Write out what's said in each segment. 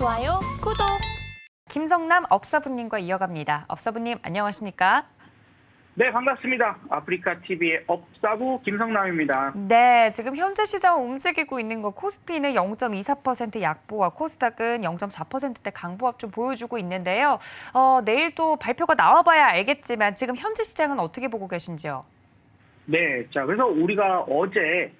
좋아요, 구독. 김성남 업사부님과 이어갑니다. 업사부님 안녕하십니까? 네, 반갑습니다. 아프리카TV의 업사부 김성남입니다. 네, 지금 현재 시장을 움직이고 있는 거 코스피는 0.24% 약보와 코스닥은 0.4%대 강보합 좀 보여주고 있는데요. 내일 또 발표가 나와봐야 알겠지만 지금 현재 시장은 어떻게 보고 계신지요? 네, 자, 그래서 우리가 어제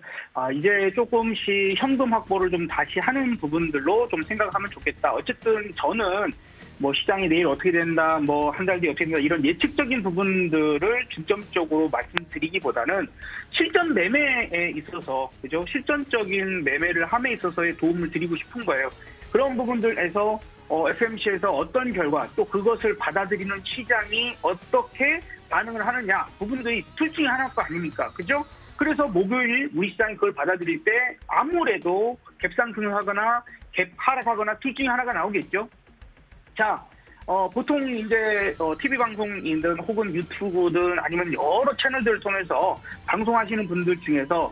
이제 조금씩 현금 확보를 좀 다시 하는 부분들로 좀 생각하면 좋겠다. 어쨌든 저는 뭐 시장이 내일 어떻게 된다, 뭐 한 달 뒤에 어떻게 된다 이런 예측적인 부분들을 중점적으로 말씀드리기보다는 실전 매매에 있어서 그죠? 실전적인 매매를 함에 있어서의 도움을 드리고 싶은 거예요. 그런 부분들에서 FMC에서 어떤 결과 또 그것을 받아들이는 시장이 어떻게 반응을 하느냐 부분들이 둘 중에 하나일 거 아닙니까? 그죠? 그래서 목요일 우리 시장이 그걸 받아들일 때 아무래도 갭상승을 하거나 갭 하락하거나 둘 중에 하나가 나오겠죠. 자, 보통 이제 TV 방송이든 혹은 유튜브든 아니면 여러 채널들을 통해서 방송하시는 분들 중에서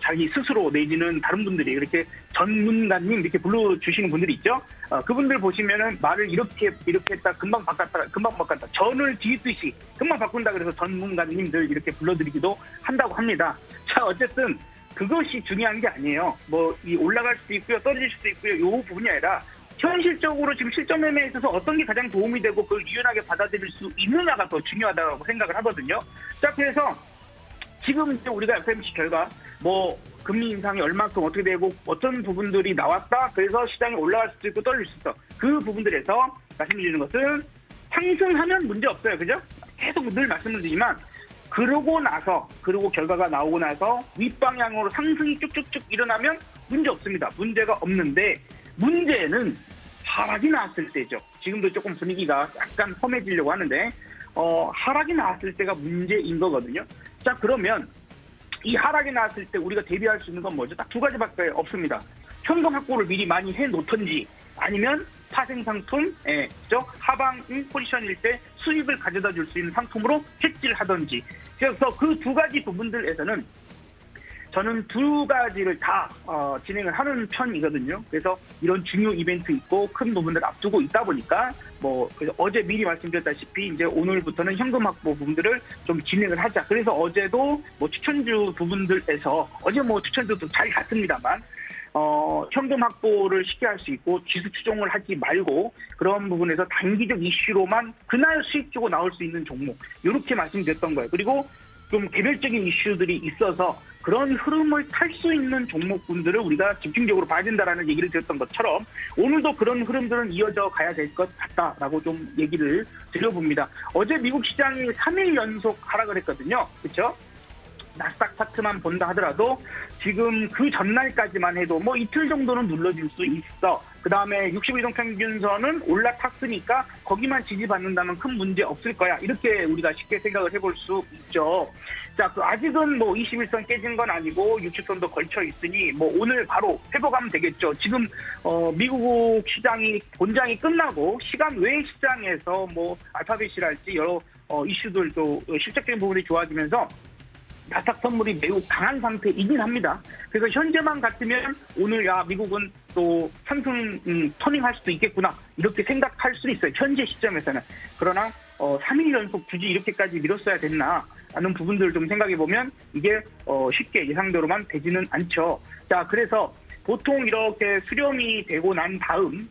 자기 스스로 내지는 다른 분들이 이렇게 전문가님 이렇게 불러주시는 분들이 있죠. 그분들 보시면은 말을 이렇게 했다 금방 바꿨다 전을 뒤집듯이 금방 바꾼다 그래서 전문가님들 이렇게 불러드리기도 한다고 합니다. 자, 어쨌든 그것이 중요한 게 아니에요. 뭐 이 올라갈 수도 있고요, 떨어질 수도 있고요. 요 부분이 아니라 현실적으로 지금 실전 매매에 있어서 어떤 게 가장 도움이 되고 그걸 유연하게 받아들일 수 있느냐가 더 중요하다고 생각을 하거든요. 자, 그래서 지금 이제 우리가 FMC 결과 뭐 금리 인상이 얼마큼 어떻게 되고 어떤 부분들이 나왔다. 그래서 시장이 올라갈 수도 있고 떨어질 수도 있어. 그 부분들에서 말씀드리는 것은 상승하면 문제 없어요. 그죠? 계속 늘 말씀을 드리지만 그러고 결과가 나오고 나서 윗방향으로 상승이 쭉쭉쭉 일어나면 문제 없습니다. 문제가 없는데 문제는 하락이 나왔을 때죠. 지금도 조금 분위기가 약간 험해지려고 하는데 하락이 나왔을 때가 문제인 거거든요. 자, 그러면 이 하락이 나왔을 때 우리가 대비할 수 있는 건 뭐죠? 딱 두 가지밖에 없습니다. 현금 확보를 미리 많이 해놓던지 아니면 파생 상품, 하방 포지션일 때 수익을 가져다 줄 수 있는 상품으로 hedge를 하던지. 그래서 그 두 가지 부분들에서는 저는 두 가지를 다 진행을 하는 편이거든요. 그래서 이런 중요 이벤트 있고 큰 부분들을 앞두고 있다 보니까 그래서 어제 미리 말씀드렸다시피 이제 오늘부터는 현금 확보 부분들을 좀 진행을 하자. 그래서 어제도 추천주 부분들에서 어제 추천주도 잘 갔습니다만 현금 확보를 쉽게 할 수 있고 지수 추종을 하지 말고 그런 부분에서 단기적 이슈로만 그날 수익 주고 나올 수 있는 종목 이렇게 말씀드렸던 거예요. 그리고 좀 개별적인 이슈들이 있어서 그런 흐름을 탈 수 있는 종목군들을 우리가 집중적으로 봐야 된다라는 얘기를 드렸던 것처럼 오늘도 그런 흐름들은 이어져 가야 될 것 같다라고 좀 얘기를 드려봅니다. 어제 미국 시장이 3일 연속 하락을 했거든요. 그렇죠? 나스닥 차트만 본다 하더라도 지금 그 전날까지만 해도 이틀 정도는 눌러줄 수 있어. 그 다음에 60일移평균선은 올라탔으니까 거기만 지지받는다면 큰 문제 없을 거야. 이렇게 우리가 쉽게 생각을 해볼 수 있죠. 자, 아직은 21선 깨진 건 아니고 60선도 걸쳐 있으니 오늘 바로 회복하면 되겠죠. 지금 미국 시장이 본장이 끝나고 시간 외 시장에서 알파벳이랄지 여러 이슈들도 실적적인 부분이 좋아지면서 나스닥 선물이 매우 강한 상태이긴 합니다. 그래서 현재만 같으면 오늘 미국은 또 상승 터닝할 수도 있겠구나 이렇게 생각할 수도 있어요. 현재 시점에서는. 그러나 3일 연속 굳이 이렇게까지 밀었어야 됐나 하는 부분들을 좀 생각해 보면 이게 쉽게 예상대로만 되지는 않죠. 자, 그래서 보통 이렇게 수렴이 되고 난 다음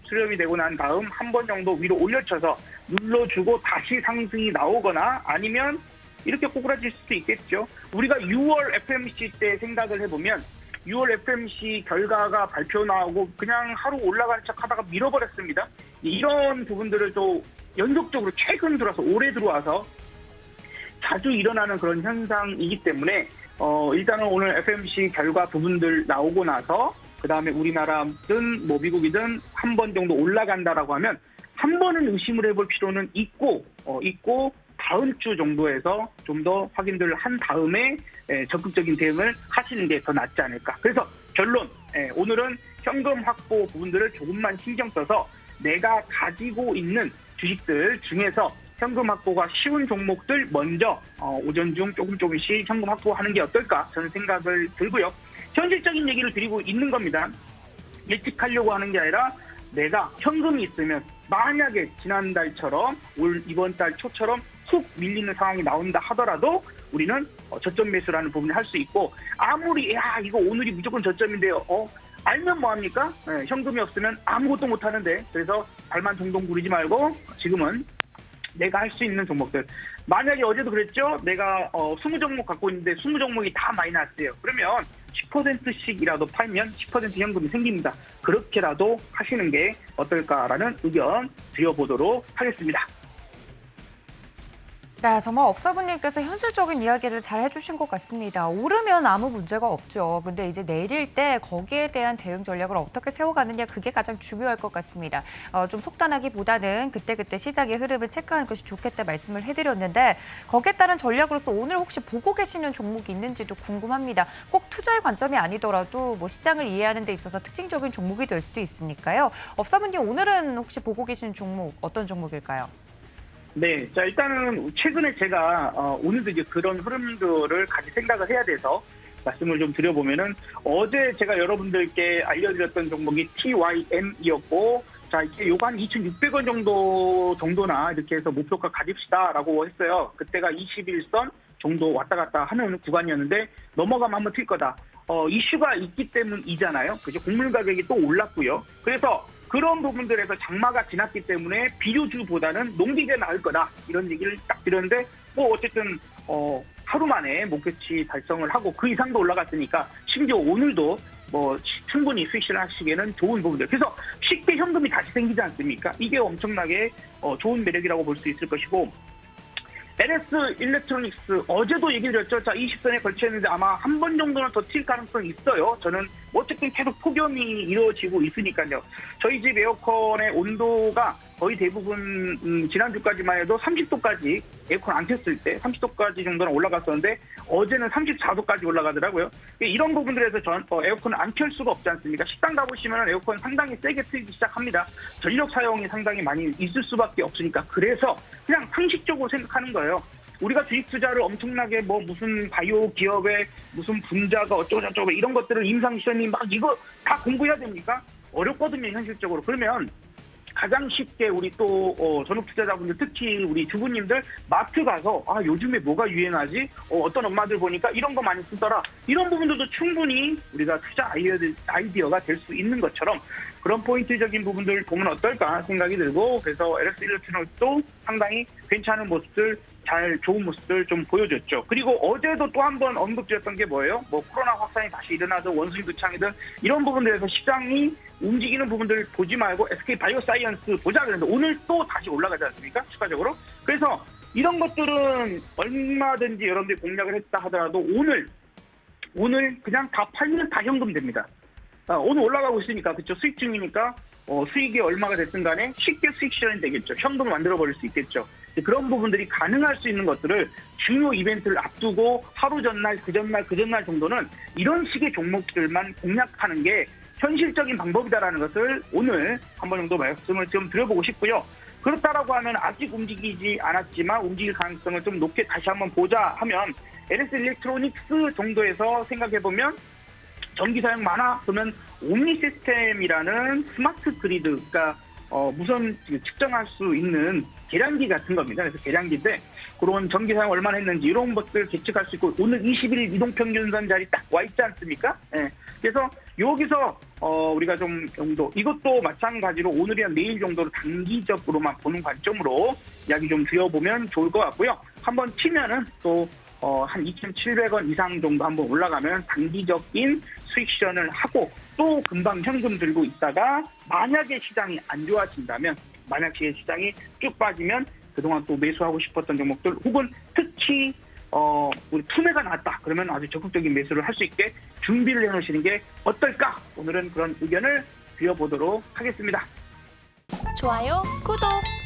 한 번 정도 위로 올려쳐서 눌러주고 다시 상승이 나오거나 아니면 이렇게 꼬꾸라질 수도 있겠죠. 우리가 6월 FMC 때 생각을 해보면 6월 FMC 결과가 발표 나오고 그냥 하루 올라가는 척 하다가 밀어버렸습니다. 이런 부분들을 또 연속적으로 최근 들어서 올해 들어와서 자주 일어나는 그런 현상이기 때문에 일단은 오늘 FMC 결과 부분들 나오고 나서 그 다음에 우리나라든 미국이든 한 번 정도 올라간다라고 하면 한 번은 의심을 해볼 필요는 있고 다음 주 정도에서 좀 더 확인들을 한 다음에 적극적인 대응을 하시는 게 더 낫지 않을까. 그래서 결론, 오늘은 현금 확보 부분들을 조금만 신경 써서 내가 가지고 있는 주식들 중에서 현금 확보가 쉬운 종목들 먼저 오전 중 조금씩 현금 확보하는 게 어떨까 저는 생각을 들고요. 현실적인 얘기를 드리고 있는 겁니다. 예측하려고 하는 게 아니라 내가 현금이 있으면 만약에 지난달처럼 이번 달 초처럼 훅 밀리는 상황이 나온다 하더라도 우리는 저점 매수라는 부분을 할 수 있고, 아무리 이거 오늘이 무조건 저점인데요. 알면 뭐합니까? 현금이 없으면 아무것도 못하는데. 그래서 발만 동동 구르지 말고 지금은 내가 할 수 있는 종목들. 만약에 어제도 그랬죠. 내가 20종목 갖고 있는데 20종목이 다 마이너스예요. 그러면 10%씩이라도 팔면 10% 현금이 생깁니다. 그렇게라도 하시는 게 어떨까라는 의견 드려보도록 하겠습니다. 자, 정말 업사부님께서 현실적인 이야기를 잘 해주신 것 같습니다. 오르면 아무 문제가 없죠. 근데 이제 내릴 때 거기에 대한 대응 전략을 어떻게 세워가느냐, 그게 가장 중요할 것 같습니다. 좀 속단하기보다는 그때그때 시장의 흐름을 체크하는 것이 좋겠다 말씀을 해드렸는데, 거기에 따른 전략으로서 오늘 혹시 보고 계시는 종목이 있는지도 궁금합니다. 꼭 투자의 관점이 아니더라도 뭐 시장을 이해하는 데 있어서 특징적인 종목이 될 수도 있으니까요. 업사부님, 오늘은 혹시 보고 계시는 종목 어떤 종목일까요? 네, 자 일단은 최근에 제가 오늘도 이제 그런 흐름들을 같이 생각을 해야 돼서 말씀을 좀 드려보면은, 어제 제가 여러분들께 알려드렸던 종목이 TYM이었고, 자 이게 요거 한 2,600원 정도나 이렇게 해서 목표가 가집시다라고 했어요. 그때가 21선 정도 왔다 갔다 하는 구간이었는데 넘어가면 한번 튈 거다. 이슈가 있기 때문이잖아요. 그죠? 곡물 가격이 또 올랐고요. 그래서 그런 부분들에서 장마가 지났기 때문에 비료주보다는 농기계가 나을 거다, 이런 얘기를 딱 드렸는데, 뭐 어쨌든 하루 만에 목표치 달성을 하고 그 이상도 올라갔으니까, 심지어 오늘도 뭐 충분히 수익을 하시기에는 좋은 부분들. 그래서 쉽게 현금이 다시 생기지 않습니까? 이게 엄청나게 좋은 매력이라고 볼 수 있을 것이고, LS 일렉트로닉스 어제도 얘기 드렸죠. 자 20선에 걸쳐있는데 아마 한 번 정도는 더 튈 가능성이 있어요. 저는 어쨌든 계속 폭염이 이루어지고 있으니까요. 저희 집 에어컨의 온도가 거의 대부분 지난주까지만 해도 30도까지, 에어컨 안 켰을 때 30도까지 정도는 올라갔었는데 어제는 34도까지 올라가더라고요. 이런 부분들에서 전 에어컨을 안 켤 수가 없지 않습니까? 식당 가보시면 에어컨 상당히 세게 틀기 시작합니다. 전력 사용이 상당히 많이 있을 수밖에 없으니까. 그래서 그냥 상식적으로 생각하는 거예요. 우리가 주식 투자를 엄청나게 뭐 무슨 바이오 기업에 무슨 분자가 어쩌고저쩌고 이런 것들을 임상시험이 막 이거 다 공부해야 됩니까? 어렵거든요, 현실적으로. 그러면 가장 쉽게 우리 또 전업 투자자분들, 특히 우리 주부님들 마트 가서 요즘에 뭐가 유행하지? 어떤 엄마들 보니까 이런 거 많이 쓰더라. 이런 부분들도 충분히 우리가 투자 아이디어가 될 수 있는 것처럼 그런 포인트적인 부분들 보면 어떨까 생각이 들고, 그래서 LS 일렉트로닉도 상당히 괜찮은 모습들, 좋은 모습들 좀 보여줬죠. 그리고 어제도 또 한 번 언급드렸던 게 뭐예요? 뭐 코로나 확산이 다시 일어나든 원수지 도창이든 이런 부분들에서 시장이 움직이는 부분들을 보지 말고 SK 바이오사이언스 보자 그랬는데 오늘 또 다시 올라가지 않습니까? 추가적으로. 그래서 이런 것들은 얼마든지 여러분들이 공략을 했다 하더라도 오늘 그냥 다 팔면 다 현금 됩니다. 오늘 올라가고 있으니까, 그쵸? 수익 중이니까 수익이 얼마가 됐든 간에 쉽게 수익 실현이 되겠죠. 현금을 만들어버릴 수 있겠죠. 그런 부분들이 가능할 수 있는 것들을 중요 이벤트를 앞두고 하루 전날, 그 전날 정도는 이런 식의 종목들만 공략하는 게 현실적인 방법이다라는 것을 오늘 한 번 정도 말씀을 좀 드려보고 싶고요. 그렇다라고 하면 아직 움직이지 않았지만 움직일 가능성을 좀 높게 다시 한번 보자 하면 LS 일렉트로닉스 정도에서 생각해보면 전기 사용 많아? 그러면 옴니 시스템이라는 스마트 그리드, 그러니까 무선 측정할 수 있는 계량기 같은 겁니다. 그래서 계량기인데 그런 전기 사용 얼마나 했는지 이런 것들 계측할 수 있고, 오늘 21일 이동평균선 자리 딱 와 있지 않습니까? 예. 그래서 여기서 우리가 좀 정도, 이것도 마찬가지로 오늘이나 내일 정도로 단기적으로만 보는 관점으로 이야기 좀 드려보면 좋을 것 같고요. 한번 치면은 또 한 2,700원 이상 정도 한번 올라가면 단기적인 수익 실현을 하고, 또 금방 현금 들고 있다가 만약에 시장이 안 좋아진다면, 만약에 시장이 쭉 빠지면 그동안 또 매수하고 싶었던 종목들, 혹은 특히 우리 투매가 나왔다 그러면 아주 적극적인 매수를 할 수 있게 준비를 해놓으시는 게 어떨까? 오늘은 그런 의견을 드려보도록 하겠습니다. 좋아요, 구독!